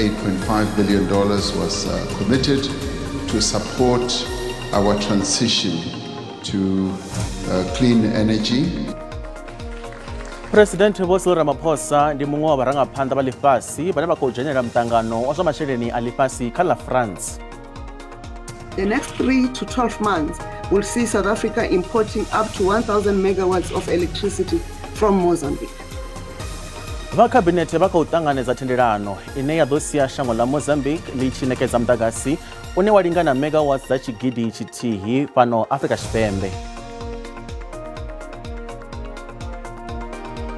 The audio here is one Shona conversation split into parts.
$8.5 billion was committed to support our transition to clean energy. President Cyril Ramaphosa ndi mumwe wa varangaphanḓa va ḽifhasi vhane vha khou dzhenela mutangano wa zwa masheleni a ḽifhasi kha ḽa France. The next 3 to 12 months will see South Africa importing up to 1,000 megawatts of electricity from Mozambique. Vha khabinete vha khou ṱanganedza thendelano ine ya ḓo sia shango ḽa Mozambique ḽi tshi ṋekedza muḓagasi une wa lingana megawatts dza tshigidi tshithihi fhano Afrika Tshipembe.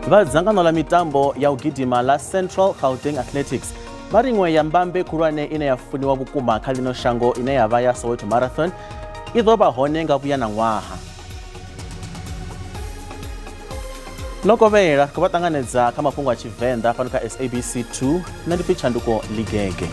Vha dzangano ḽa mitambo ya u gidima ḽa Central Gauteng Athletics vha ri iṅwe ya mbambe khulwane ine ya funiwa vhukuma kha ḽino shango ine ya vha ya Soweto Marathon i ḓo vha hone nga vhuya na ṅwaha. Lokovela khou vha ṱanganedza kha mafhungo a Tshivenda fhano kha SABC 2 na ndi pfi Tshanduko Ligege.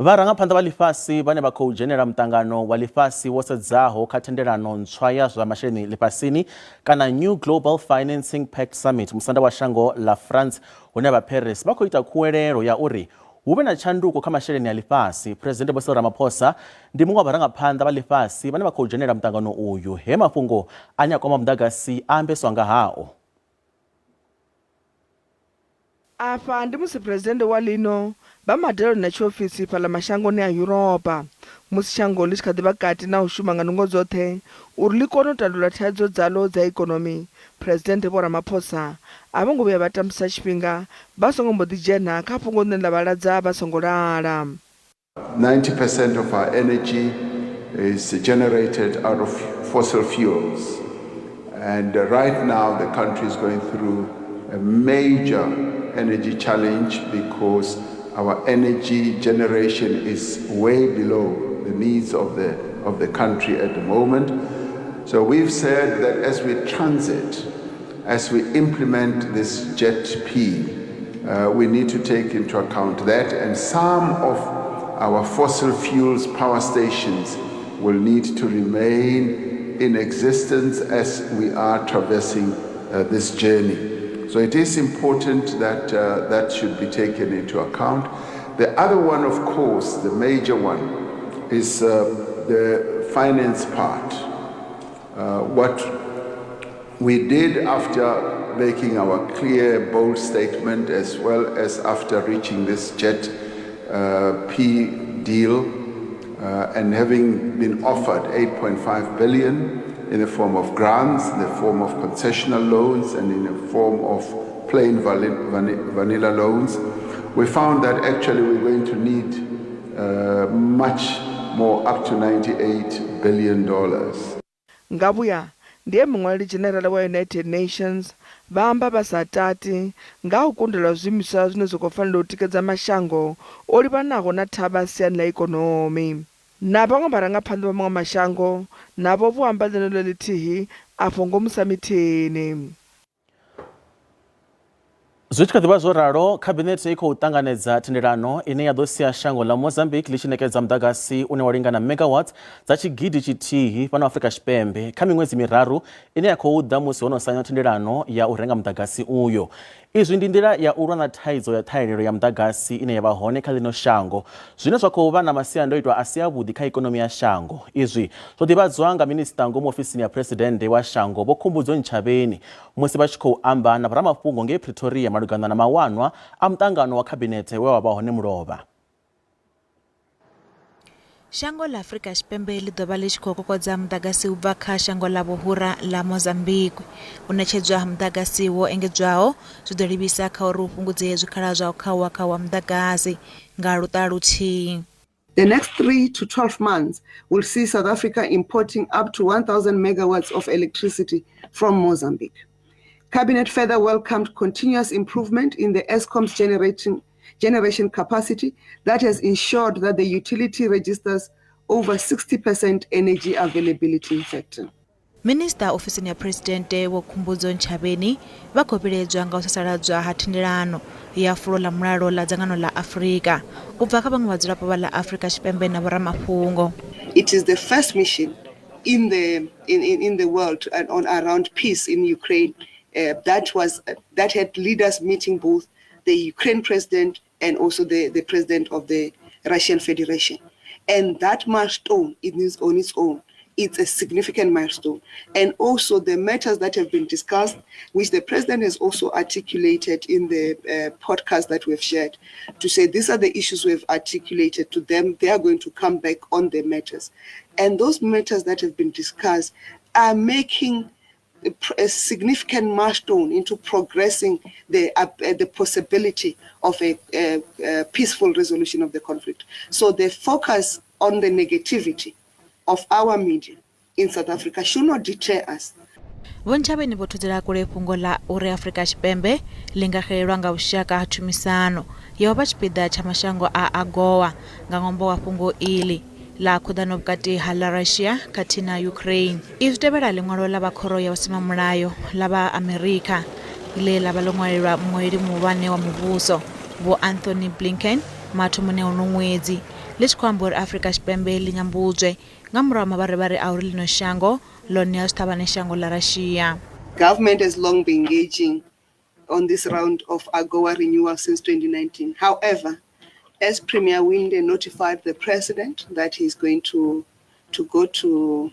Varangaphanḓa vha ḽifhasi vhane vha khou dzhenela mutangano wa ḽifhasi wo sedzaho kha thendelano ntswa ya zwa masheleni ḽifhasini kana New Global Financing Pact Summit musanda wa shango ḽa France hune vha Paris vha khou ita khuwelelo ya uri hu vhe na tshanduko kha masheleni a ḽifhasi. President Cyril Ramaphosa ndi muṅwe wa varangaphanḓa vha ḽifhasi vhane vha khou dzhenela mutangano uyu he mafhungo ane a kwama muḓagasi a ambeswa nga hao. Afha ndi musi president wa lino vha madalo na tshiofisi fhaḽa mashangoni a Europa musi shango ḽi tshi kha ḓi vha kati na u shuma nga nungo dzoṱhe uri ḽi kone u tandulula thaidzo dzaḽo dza ikonomi. President Vho Ramaphosa a vho ngo vhuya vha tambisa tshifhinga vha songo mbo ḓi dzhena kha fhungo ḽine ḽa vhaladza vha songo lala. 90% of our energy is generated out of fossil fuels. And right now the country is going through a major energy challenge because our energy generation is way below the needs of the country at the moment. So we've said that as we transit, as we implement this JET-P, we need to take into account that, and some of our fossil fuels power stations will need to remain in existence as we are traversing this journey. So it is important that that should be taken into account. The other one, of course, the major one, is the finance part. What we did after making our clear, bold statement, as well as after reaching this JET-P deal, and having been offered 8.5 billion in the form of grants, in the form of concessional loans, and in the form of plain vanilla loans, we found that actually we're going to need much more, up to $98 billion. Ngabuya ndiye muṅwali general wa United Nations vha amba vha sa tati nga u kundela zwiimiswa zwine zwa khou fanela u tikedza mashango o livhanaho na thavha siani ḽa ikonomi. Na vhaṅwe vharangaphanḓa vha maṅwe mashango navho vho amba ḽeneḽo ḽithihi afho ngomu samithini. Zwi tshi kha ḓivha zwo ralo, khabinete i khou ṱanganedza thendelano ine ya ḓo sia shango ḽa Mozambique ḽi tshi ṋekedza muḓagasi une wa lingana megawatts dza tshigidi tshithihi fhano Afrika Tshipembe kha miṅwedzi miraru ine ya khou ḓa musi ho no sanywa thendelano ya u renga muḓagasi uyo. Izwi ndi nḓila ya u lwa na thaidzo ya ṱhahelelo ya muḓagasi ine ya vha hone kha ḽino shango zwine zwa khou vha na masiandoitwa a si avhuḓi kha ikonomi ya shango. Izwi zwo ḓivhadzwa nga minista ngomu ofisini ya presidennde wa shango Vho Khumbudzo Ntshavheni musi vha tshi khou amba na vharamafhungo ngei Pretoria malugana na mawanwa a muṱangano wa khabinete we wa vha hone mulovha. Shango la Afrika Tshipembe ḽi ḓo vha ḽi tshi khou kokodza muḓagasi u bva kha shango ḽa vhuhura ḽa Mozambique. U ṋetshedzwa muḓagasi wo engedzwaho zwi ḓo livhisa kha uri hu fhungudzee zwikhala zwa u khawa muḓagasi nga luṱa luthihi. The next 3 to 12 months will see South Africa importing up to 1,000 megawatts of electricity from Mozambique. Cabinet further welcomed continuous improvement in the Eskom's generation capacity that has ensured that the utility registers over 60% energy availability factor. Minister ofisini ya presidente Vho Khumbudzo Ntshavheni vha khou vhiledzwa nga u sasaladzwa ha thendelano ya fulo ḽa mulalo ḽa dzangano ḽa Afrika u bva kha vhaṅwe vhadzulapo vha ḽa Afrika Tshipembe na vhoramafhungo. It is the first mission in the world and on around peace in Ukraine that had leaders meeting both the Ukraine president and also the president of the Russian Federation. And that milestone on its own, it's a significant milestone. And also the matters that have been discussed, which the president has also articulated in the podcast that we've shared, to say these are the issues we've articulated to them. They are going to come back on the matters. And those matters that have been discussed are making a significant milestone into progressing the possibility of a peaceful resolution of the conflict. So the focus on the negativity of our media in South Africa should not deter us. Vonchaveni vo thudzela kule fhungo la uri Afrika Tshipembe linga xelelwa nga vhushaka ha tshumisano yo vha tshipiḓa tsha mashango a AGOA nga ṅwambo wa fhungo iḽi la khuḓano vhukati ha la Russia khathihi na Ukraine. Izwi tevhela ḽiṅwalo ḽa vha khoro ya vhusimamulayo ḽa vha Amerika ḽe ḽa vha ḽo ṅwalelwa muṅwaleli muhulwane wa muvhuso Vho Anthony Blinken mathomoni a uno ṅwedzi ḽi tshi khou amba uri Afrika Tshipembe ḽi nyambudzwe nga murahu ha mavharivhari a uri ḽino shango ḽone a zwi ṱhavhane shango ḽa Russia. Government has long been engaging on this round of AGOA renewal since 2019. However, as Premier Winde notified the president that he's going to go to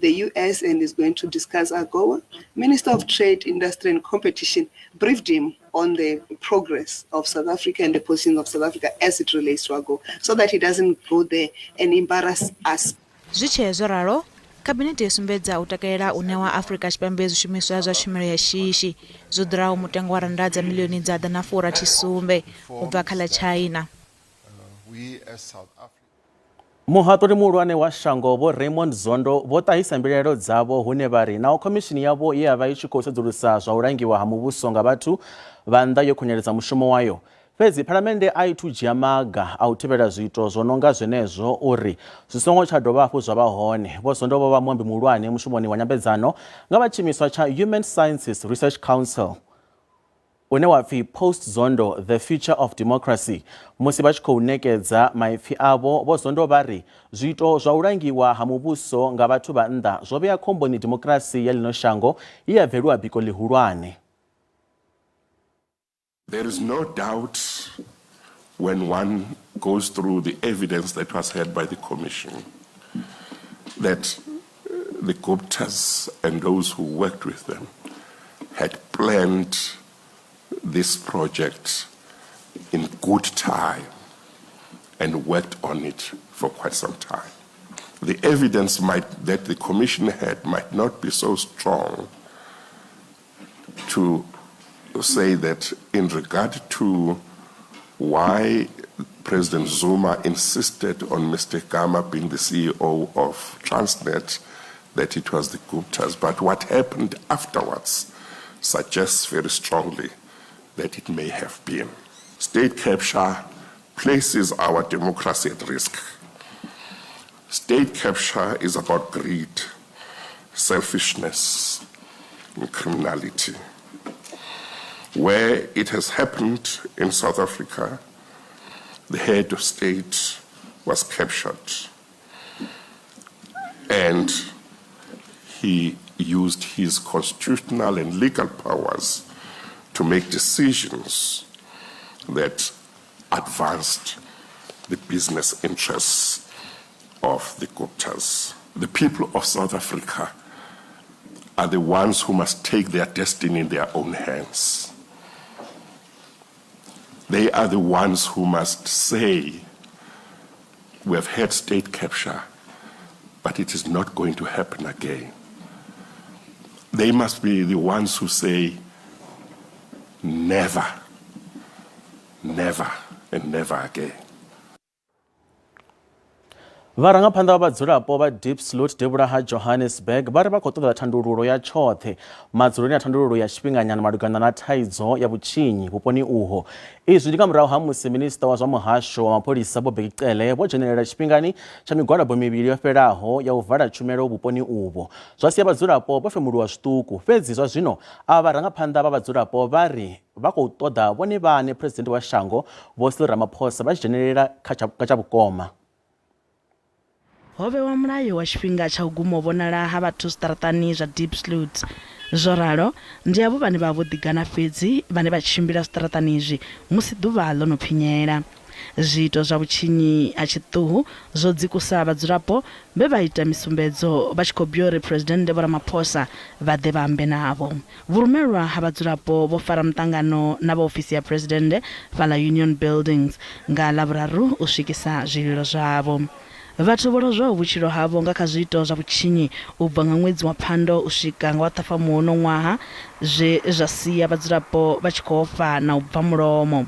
the US and is going to discuss AGOA, Minister of Trade, Industry and Competition briefed him on the progress of South Africa and the position of South Africa as it relates to AGOA, so that he doesn't go there and embarrass us. Zwi tshe zwo ralo, Kabinete yo sumbedza u takalela une wa Afrika Tshipembe zwishumiswa zwa tshumelo ya shishi zwo ḓuraho mutengo wa randa dza miḽioni dza ḓana fura tshisumbe u bva kha ḽa China. Muhaṱuli muhulwane wa shango Vho Raymond Zondo vho ṱahisa mbilaelo dzavho hune vha ri naho khomishini yavho ye ya vha i tshi khou sedzulusa zwa u langiwa ha muvhuso nga vhathu vha nnḓa yo khunyeledza mushumo wayo. Fhedzi Phalamennde a i thu dzhia maga a u thivhela zwiito zwo no nga zwenezwo uri zwi songo tsha dovha hafhu zwa vha hone. Vho Zondo vho vha muambi muhulwane mushumoni wa nyambedzano nga vha tshiimiswa tsha Human Sciences Research Council une wa pfi Post Zondo the Future of Democracy. Musi vha tshi khou nekedza maipfi avho, Vho Zondo vha ri zwiito zwa u langiwa ha muvhuso nga vhathu vha nnḓa zwo vhea khomboni demokrasi ya ḽino shango ye ya bveliwa biko ḽihulwane. There is no doubt when one goes through the evidence that was heard by the Commission that the Guptas and those who worked with them had planned this project in good time and worked on it for quite some time. The evidence that the Commission had might not be so strong to say that in regard to why President Zuma insisted on Mr. Gama being the CEO of Transnet, that it was the Guptas. But what happened afterwards suggests very strongly that it may have been. State capture places our democracy at risk. State capture is about greed, selfishness, and criminality. Where it has happened in South Africa, the head of state was captured and he used his constitutional and legal powers to make decisions that advanced the business interests of the Guptas. The people of South Africa are the ones who must take their destiny in their own hands. They are the ones who must say, we have had state capture, but it is not going to happen again. They must be the ones who say, never, never, and never again. Varangaphanḓa vha vhadzulapo vha Diepsloot devhula ha Johannesburg vha ri vha khou ṱoḓa thandululo ya tshoṱhe madzuloni a thandululo ya tshifhinganyana malugana na thaidzo ya vhutshinyi vhuponi uho. Izwi ndi nga murahu ha musi minista wa zwa muhasho wa mapholisa Vho Bheki vho dzhenelela tshifhingani tsha migwalabo mivhili yo fhelaho ya u vala tshumelo vhuponi uvho. Zwa sia vhadzulapo vho femuluwa zwiṱuku. Fhedzi zwa zwino a vharangaphanḓa vha vhadzulapo vha ri vha khou ṱoḓa vhone vhaṋe phuresidennde wa shango Vho Cyril Ramaphosa vha tshi dzhenelela kha tsha vhukoma. Ho vhewa mulayo wa tshifhinga tsha u guma u vhonala ha vhathu zwiṱaraṱani zwa Diepsloot zwo ralo ndi avho vhane vha vho ḓigana fhedzi vhane vha tshimbila zwiṱaraṱani izwi musi ḓuvha ḽo no phinyela. Zwiito zwa vhutshinyi ha tshiṱuhu zwo dzikusa vhadzulapo vhe vha ita misumbedzo vha tshi khou bia uri President Vho Ramaphosa vha ḓe vha ambe navho. Vhurumelwa ha vhadzulapo vho fara muṱangano na vha ofisi ya President fhaḽa Union Buildings nga Ḽavhuraru u swikisa zwililo zwavho. Vhathu vho lozwaho vhutshilo havho nga kha zwiito zwa vhutshinyi u bva nga ṅwedzi wa Phando u swika nga wa Ṱhafamuhwe uno ṅwaha zwe zwa sia vhadzulapo vha tshi khou ofha na u bva mulomo.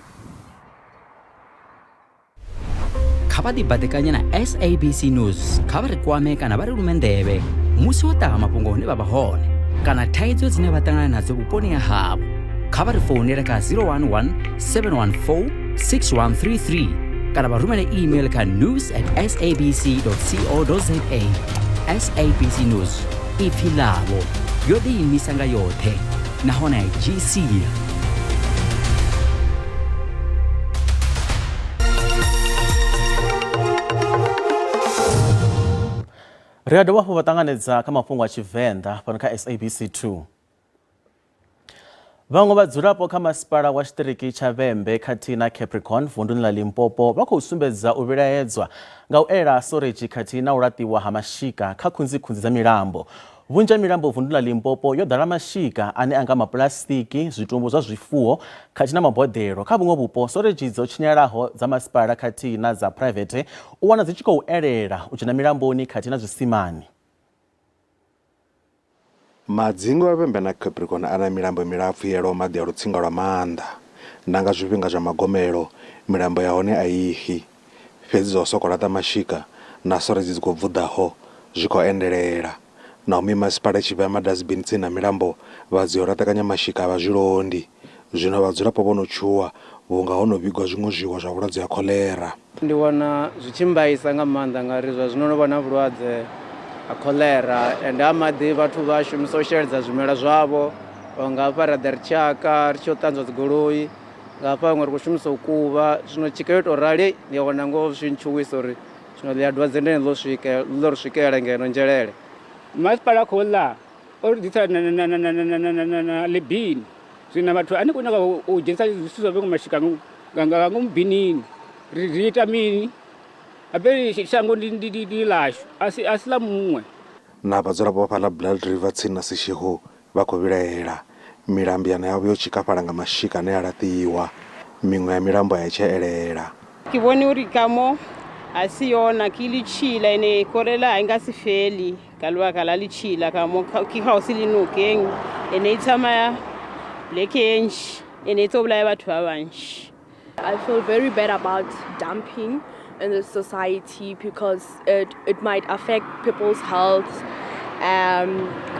Kha vha ḓibadekanye na SABC News kha vha ri kwame kana vha ri lume nḓevhe musi wo ṱaha mafhungo hune vha vha hone kana thaidzo dzine vha ṱangana nadzo vhuponi ha havho. Kha vha ri founele kha 011 714 6133 kana vha rumele email kha news@sabc.co.za. SABC News ipfi ḽavho yo ḓiimisa nga yoṱhe nahone GC. Ri a dovha hafhu vha ṱanganedza kha mafhungo a Tshivenda fhano kha SABC 2. Vhaṅwe vhadzulapo kha masipala wa tshiṱiriki tsha Vhembe khathihi na Capricorn vunḓuni ḽa Limpopo vha khou sumbedza u vhilaedzwa nga u ela storage khathihi na u laṱiwa ha mashika kha khunzikhunzi dza milambo. Vhunzhi ha milambo vunḓuni ḽa Limpopo yo ḓala mashika ane anga mapulasitiki, zwitumbu zwa zwifuwo khathihi na maboḓelo. Kha vhuṅwe vhupo storage dzo tshinyalaho dza masipala khathihi na dza private u wana dzi tshi khou elela u dzhena milamboni khathihi na zwisimani. Madzingo a Vhembe na Capricorn ana milambo milapfu yelo maḓi a lutsinga lwa maanḓa. Nanga zwifhinga zwa magomelo milambo ya hone a ihi. Fhedzi zwa soko laṱa mashika na storage dzi khou bvuḓaho zwi khou endelela. Na umi masipala tshi vha madustbin tsini na milambo vha dzi laṱekanya mashika vha zwilondi. Zwino vhadzulapo vho no tshuwa vhunga ho no vhigwa zwiṅwe zwiwo zwa vhulwadze ha kholera. Ndi wana zwi tshi mbaisa nga maanḓa ngauri zwa zwino no vha na vhulwadze ha kholera ende ha maḓi vhathu vha shumisa u sheledza zwimela zwavho nga hafha ra ḓa ri tshaka ri tshi u ṱanzwa dzigoloi nga hafha vhaṅwe ri khou shumisa u kuvha. Zwino tshika yo tou rali ndi a wana ngoho zwi ntshuwisa uri zwino ḽi a dwadze ndene ḽo ri swikela ngeno nzhelele. Masipala khou ḽa o ri ḓisa na libini zwino vhathu ane khou nyanga u dzhenisa zwithu zwa vhengo mashika nga ngomu binini ri ita mini abe shango ndi lashu asi ḽa muṅwe. Na vhadzulapo vha fhaḽa Blood River tsini na Sishiho vha khou vhilaela milambo yana yavho yo tshikafhala nga mashika ane a laṱiwa miṅwe ya milambo ya tshi elela. Ke bone uri ka mo a se yona ke litšhila ene korela a nka se fele ka lebaka la litšhila ka mo ke gausi le nokeng ene e tsamaya lekenši ene e tlo bolaya batho ba bantši. I feel very bad about dumping in the society because it might affect people's health.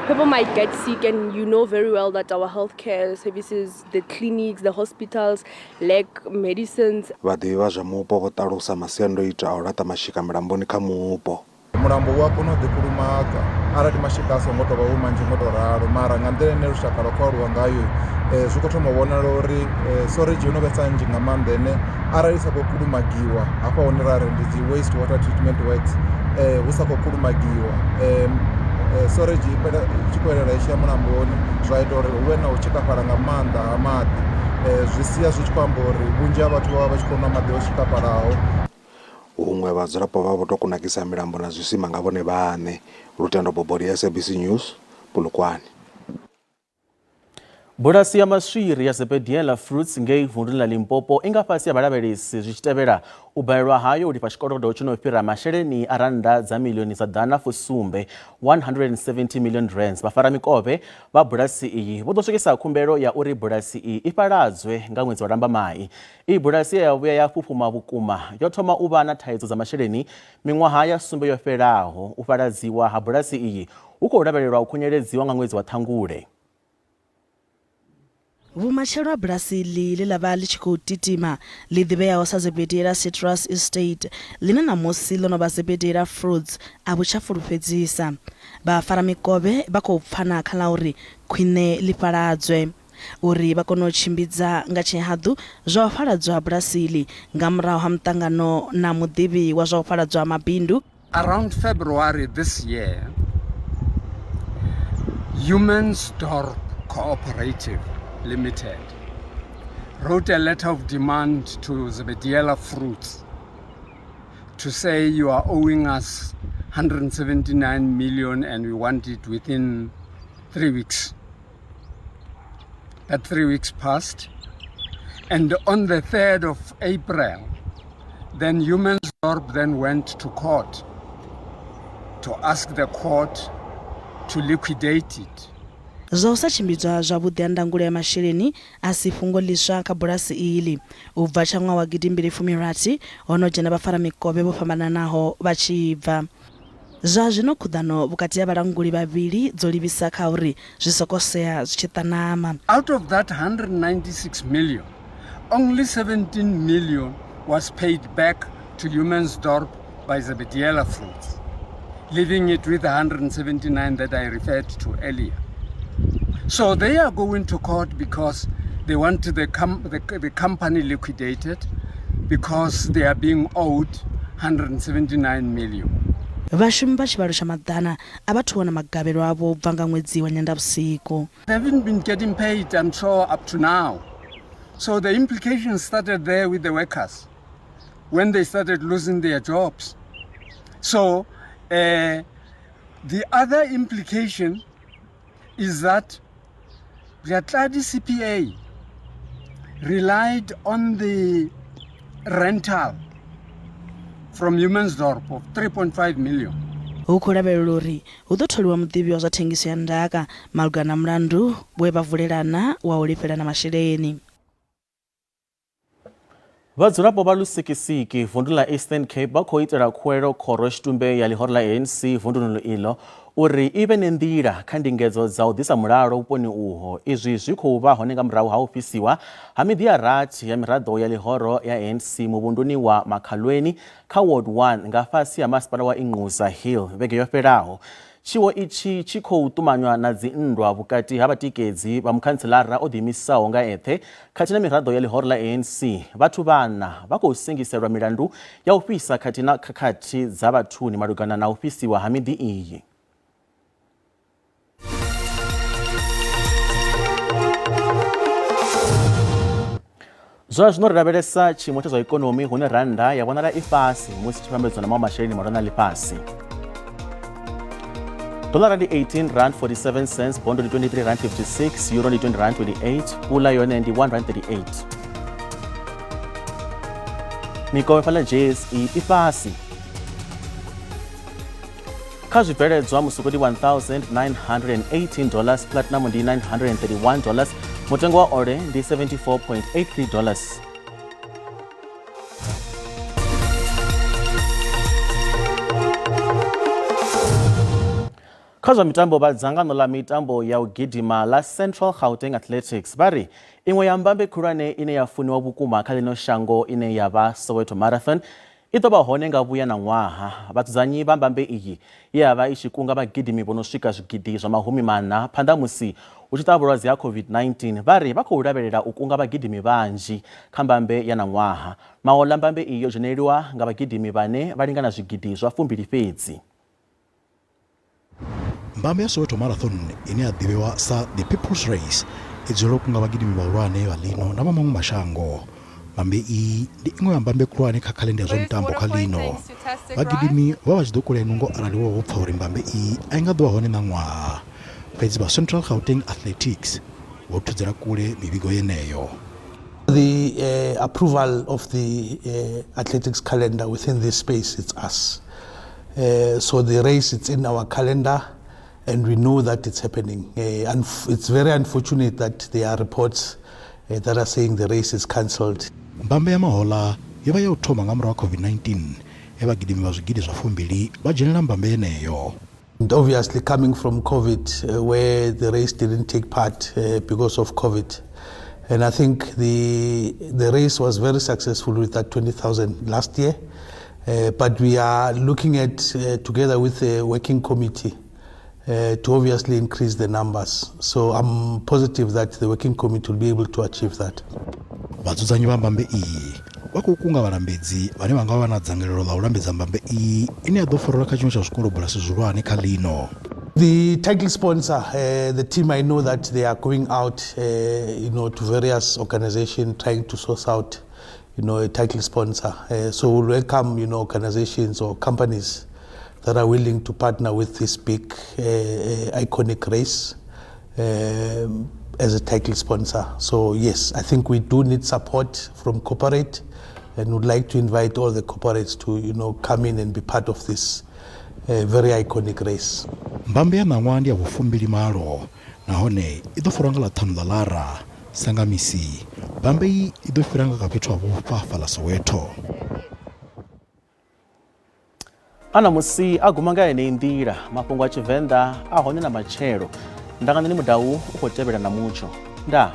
People might get sick, and you know very well that our healthcare services, the clinics, the hospitals lack medicines. Vhaḓivhi vha zwa mupo vho ṱalusa masiandoitwa a u laṱa mashika milamboni kha mupo. Mulambo wa kona u ḓikulumaga arali mashika a songo tou vha manzhi ngo tou ralo mara nga nḓila ine lushaka lwa khou aluwa ngayo zwi khou thoma u vhonala uri storage yo no vhesa nnzhi nga maanḓa ene arali i sa khou kulumagiwa hafha hone ra ri ndi dzi waste water treatment works hu sa khou kulumagiwa storage i tshi khou elela i tshi ya mulamboni zwa ita uri hu vhe na u tshikafhala nga maanḓa ha maḓi zwi sia zwi tshi khou amba uri vhunzhi ha vhathu vha vha tshi khou nwa maḓi o tshikafhalaho. Huṅwe vhadzulapo vha vho tou kunakisa milambo na zwisima nga vhone vhaṋe. Lutendo Boboli ya SABC News Polokwane. Bulasi ya maswiri ya Zebediela Fruits ngei vunḓuni ḽa Limpopo i nga fhasi ya vhalavhelesi zwi tshi tevhela u balelwa hayo u lifha tshikolodo tsho no fhira masheleni a rannda dza miḽioni dza ḓana fusumbe 170 million rands. Vhafaramikovhe vha bulasi iyi vho ḓo swikisa khumbelo ya uri bulasi iyi i fhaladzwe nga ṅwedzi wa Lambamai. Iyi bulasi ya vhuya ya fhufhuma vhukuma yo thoma u vha na thaidzo dza masheleni miṅwaha ya sumbe yo fhelaho. U fhaladziwa ha bulasi iyi hu khou lavhelelwa u khunyeledziwa nga ṅwedzi wa Ṱhangule. Vhumatshelo ha bulasi ḽi ḽa vha ḽi tshi khou titima ḽi ḓivheaho sa Zebediela Citrus Estate ḽine ṋamusi ḽo no vha Zebediela Fruits a vhu tsha fulufhedzisa. Vhafaramikovhe vha khou pfana kha ḽa uri khwine ḽi fhaladzwe uri vha kone u tshimbidza nga tshihaḓu zwa u fhaladzwa ha bulasi ḽi nga murahu ha muṱangano na muḓivhi wa zwa u fhaladzwa ha mabindu. Around February this year, Humansdorp Cooperative Limited wrote a letter of demand to Zebediela Fruits to say you are owing us 179 million and we want it within 3 weeks. That 3 weeks passed, and on the 3rd of April, then Humansdorp then went to court to ask the court to liquidate it. zwa usachimbidzwa zwavhuḓi ha ndangulo ya masheleni a si fhungo ḽiswa kha bulasi iḽi u bva tsha ṅwaha wa 2016 ho no dzhena vhafaramikovhe vho fhambananaho vha tshi bva. Zwa zwino khuḓano vhukati ha vhalanguli vhavhili dzo livhisa kha uri zwi sokosea zwi tshi ṱanama. Out of that 196 million, only 17 million was paid back to Humansdorp by Zebediela Fruits, leaving it with 179 that I referred to earlier. So they are going to court because they want the company liquidated because they are being owed 179 million. Vhashumi vha tshivhalo tsha maḓana a vha thu wana magavhelo avho bva nga ṅwedzi wa Nyendavhusiku. They haven't been getting paid, I'm sure, up to now. So the implications started there with the workers when they started losing their jobs. So the other implication is that the CPA relied on the rental from Humansdorp of 3.5 million. Hu khou lavhelelwa uri hu ḓo tholiwa muḓivhi wa zwa thengiso ya ndaka malugana na mulandu we vha vulelana wa u lifhelana masheleni. Vhadzulapo vha Lusikisiki vundu la Eastern Cape vha khou itela khuwelo khoro tshitumbe ya ḽihoro la ANC vunduni iḽo uri i vhe na nḓila kha ndingedzo dza u ḓisa mulalo vhuponi uho. Izwi zwi khou vha hone nga murahu ha u fhisiwa ha miḓi ya rathi ya miraḓo ya ḽihoro ya ANC muvhunduni wa Makhalweni kha Ward 1 nga fhasi ha masipala wa Inquza Hill vhege yo fhelaho. Tshiwo itshi tshi khou ṱumanywa na dzinndwa vhukati ha vhatikedzi vha mukhantselara o ḓiimisaho nga eṱhe khathihi na miraḓo ya ḽihoro la ANC. Vhathu vhana vha khou sengiselwa milandu ya u fhisa khathihi na khakhathi dza vhathuni malugana na u fhisiwa ha miḓi iyi. Zwa zwino ri lavhelesa tshiimo tsha zwa ikonomi hune rannda ya vhonala i fhasi musi tshi vhambedzwa na maṅwe masheleni malwana ḽifhasi. Dollar ndi 18 rand 47 cents, bond ndi 23 rand 56, euro ndi 20 rand 28, pula yone ndi 1 rand 38. Mikovhe fhaḽa JSE i fhasi. Kha zwibveledzwa musuku ndi $1,918, platinum ndi $931, mutengo wa ore ndi $74.83. Kha zwa mitambo vha dzangano ḽa mitambo ya u gidima ḽa Central Gauteng Athletics vha ri iṅwe ya mbambe khulwane ine ya funiwa vhukuma kha ḽino shango ine ya vha Soweto Marathon i ḓo vha hone nga vhuya na ṅwaha. Vhadzudzanyi vha mbambe iyi ye ya vha i tshi kunga vhagidimi vho no swika zwigidi zwa mahumi mana phanḓa musi hu tshi ṱavha vhulwadze ha COVID-19 vha ri vha khou lavhelela u kunga vhagidimi vhanzhi kha mbambe ya na ṅwaha. Maola mbambe iyi yo dzheneliwa nga vhagidimi vhane vha lingana zwigidi zwa 2 fhedzi. Mbambe ya Soweto Marathon ine ya ḓivhiwa sa the People's Race i dzulela u kunga vhagidimi vhahulwane vha ḽino na vha maṅwe mashango. Mbambe iyi ndi iṅwe ya mbambe khulwane kha khalenda ya zwa mitambo kha ḽino. Vhagidimi vha vha tshi ḓo kulea nungo arali vho pfha uri mbambe iyi a i nga ḓuvha hone na ṅwaha. Fhedzi vha Central Gauteng Athletics vho thudzela kule mivhigo yeneyo. The approval of the athletics calendar within this space, it's us. So the race, it's in our calendar and we know that it's happening. And it's very unfortunate that there are reports that are saying the race is cancelled. Mbambe ya mahola yova ya u thoma nga murahu wa COVID-19 vhagidimi vha zwigidi zwa 2 vha dzhenela mbambe yeneyo. And obviously coming from COVID where the race didn't take part because of COVID. And I think the race was very successful with that 20,000 last year. But we are looking at, together with the working committee, to obviously increase the numbers. So I'm positive that the working committee will be able to achieve that. Vhadzudzanyi vha mbambe iyi vha khou kunga vhalambedzi vhane vha nga vha na dzangalelo ḽa u lambedza mbambe iyi ine ya ḓo farelwa kha tshiṅwe tsha zwikolo bulasi zwihulwane kha ḽino. The title sponsor, the team, I know that they are going out, to various organizations trying to source out, a title sponsor. So we'll welcome, organizations or companies that are willing to partner with this big, iconic race as a title sponsor. So yes, I think we do need support from corporate, and would like to invite all the corporates to, come in and be part of this very iconic race. mbambe ya nangwandi ya bufumbili malo nahone idofurangala thanula lara sangamisi mbambe yi idofiranga kapitwa bupa fala Soweto ana musi agumanga ene indira Mafhungo a Tshivenda ahone na machero ndangani ni mudau ukotevela na mucho nda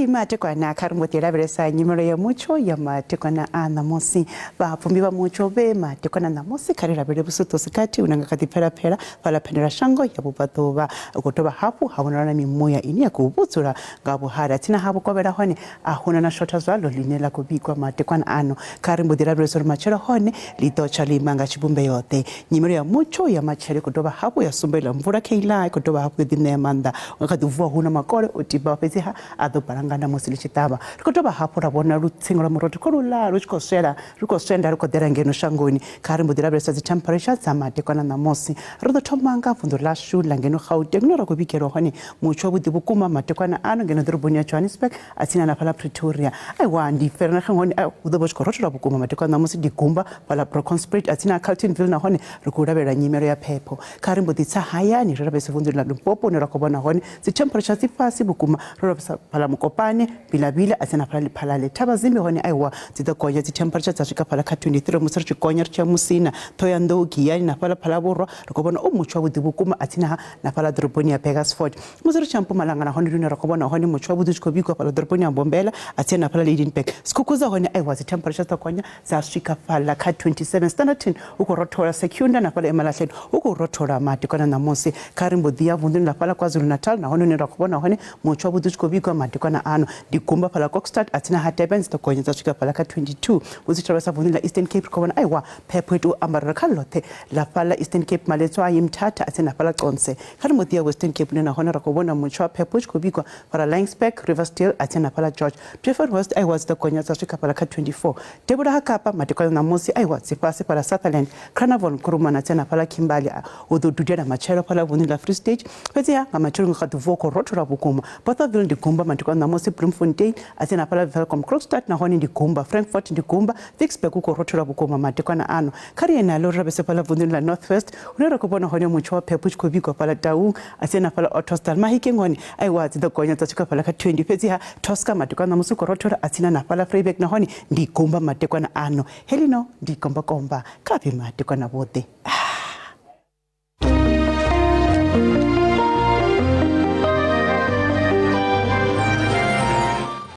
matekwana karimotera veresa nyimero ya mucho ya matekwana ana mosi vapfumbi va mucho ve matekwana na mosi karira vere vusuto sikati unanga katipera pera vala pendera shango ya vuvatova ukotova hapu havonana mimuya ini ya kuvutsura ngavo hara tina hapo kovera hone ahuna na shota zwalo linela kubikwa matekwana ano karimotera veresa machero hone litocha limanga chibumbe yote nyimero ya mucho ya machere kutova hapo ya sumbela mvura keila kutova hapo dine ya manda wakatuvua huna makore utiba peziha ado parangana mosili chitaba rikotoba hapo rabona rutsingo la muroti korula rukoswenda rukodera ngeno shangoni karimbo dirabesa zi temperature za matekwana na mosi rodo tomanga fundo la shula ngeno Gauteng no rakubikero hone mucho budi bukuma matekwana ano ngeno dirbonya Johannesburg atina na pala Pretoria ai wandi ferna ngoni udobosh korotira bukuma matekwana na mosi digumba pala Broconspruit atina Carltonville na hone rikudabera nyimero ya pepo karimbo ditsa haya ni rabesa fundo la Limpopo no rakobona hone zi temperature zifasi bukuma rabesa pala Mukopane bilabila atina pala letaba zimbe hone aiwa zitakonya zi temperature zasvika pala ka 23 musari chikonya cha musina toya ndogi yani na pala borwa rakobona umucho budi bukuma atina na pala droboni ya Pegasford musari champu malanga na hone rino rakobona hone mucho budi chikobikwa pala droboni ya Mbombela atina pala Lydenburg sikukuza hone aiwa zi temperature takonya zasvika pala ka 27 Standerton uko rotora Secunda na pala Emalahleni uko rotora matekwana na mosi karimbo dia vunduni na pala KwaZulu Natal na hone rakobona hone mucho budi chikobikwa matekwana ano digumba pala Kokstad atina Hatebens takonya zasvika pala ka 22 uzitrawesa vunduni la Eastern Cape kobona aiwa phepwetu ambarara khalote la pala Eastern Cape maletso ayimthatha atina pala Conse karimbo dia Western Cape nena hone rakobona mucho phepwetu kubikwa para Linesburg Riversdale atina pala George Preferred West aiwa takonya zasvika pala ka 24 Debora Hakapa matekwana na mosi aiwa sipasi pala Sutherland Carnival Kurumana atina pala Kimbali udududia na machero pala vunduni la Free State pezia ngamachero ngakatuvoko rotora bukuma Bothaville ndigumba matekwana na mosi Bloemfontein atina pala Welcome Kroonstad na hone ndigumba Frankfurt ndigumba Vicksburg uko rotora bukuma matekwana ano kari enalo rabese pala vunduni la Northwest unera kubona hone mucho phephu chikobikwa pala Taung atina pala Ottosdal Mahikeng hone aiwa zidakonya tsika pala ka 20 pezia Tosca matekwana musuko rotora atina na pala Vryburg na hone ndigumba matekwana ano helino ndikomba komba kapi matekwana bote